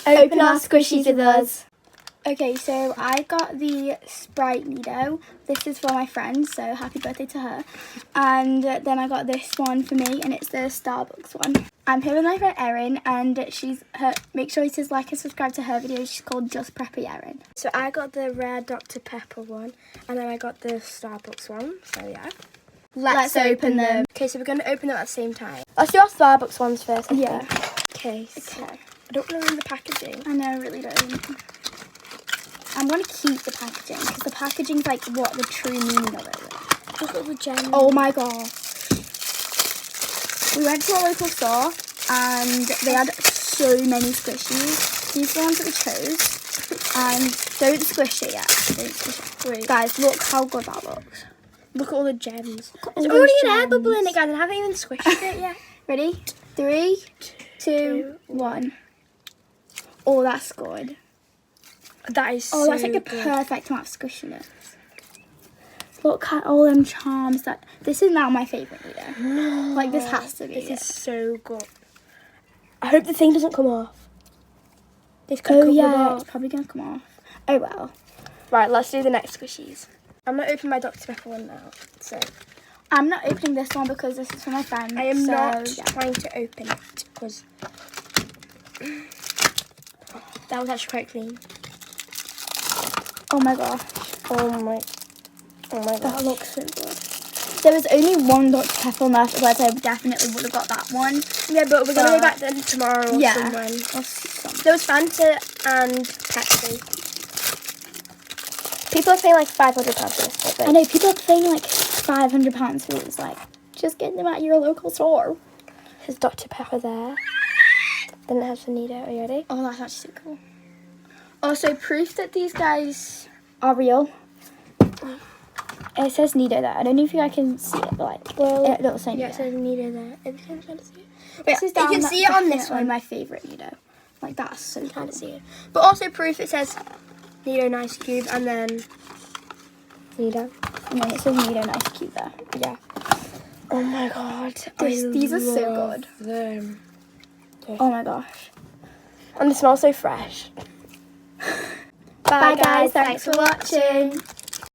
Open our squishies with us. Okay, so I got the Sprite Nido. This is for my friend, so happy birthday to her. And then I got this one for me, and it's the Starbucks one. I'm here with my friend Erin, and make sure you like and subscribe to her video. She's called Just Preppy Erin. So I got the rare Dr. Pepper one, and then I got the Starbucks one, so yeah. Let's open them. Okay, so we're going to open them at the same time. Let's do our Starbucks ones first, I Yeah. think. Okay, so I don't remember the packaging. I know, I really don't. I'm going to keep the packaging, because the packaging's like what the true meaning of it is. Look at the gems. Oh my god. We went to our local store, and they had so many squishies. These are the ones that we chose. And don't squish it yet. Don't squish it. Wait. Guys, look how good that looks. Look at all the gems. There's all already those an air bubble in gems. it, guys. I haven't even squished it yet. Ready? 3, 2, 1. Oh, that's good. That is so Oh, that's like a good. perfect amount of squishiness. Look at all them charms. This is now my favourite Nido. No. Like, this has to be This it. is so good. I hope the thing doesn't come off. This could Oh come yeah, off. it's probably going to come off. Oh well. Right, let's do the next squishies. I'm going to open my Dr. Pepper one now. So I'm not opening this one because this is for my friend. I am so, not yeah. trying to open it because that was actually quite clean. Oh my gosh. Oh my That god. looks so good. There was only one Dr. Pepper left, otherwise I definitely would have got that one. Yeah, but we're going to go back then tomorrow or Yeah. someone. I'll see some. There was Fanta and Pepsi. People are saying like £500 for this. I know, people are paying like £500 for these. Like, just get them at your local store. There's Dr. Pepper there. Then it has the Nido. Are you ready? Oh, that's actually so cool. Also, proof that these guys are real. It says Nido there. I don't know if you guys can see it, but like, it doesn't say Yeah, Nido. it says Nido there. Everything trying to see it. This is down, you can that's see it on this definitely one. my favourite Nido. Like, that's so I'm trying cool. to see it. But also proof it says Nido Nice Cube and then Nido. And then it says Nido Nice Cube there. Yeah. Oh my god. These are so good. Them. Oh my gosh. And they smell so fresh. Bye guys, thanks for watching.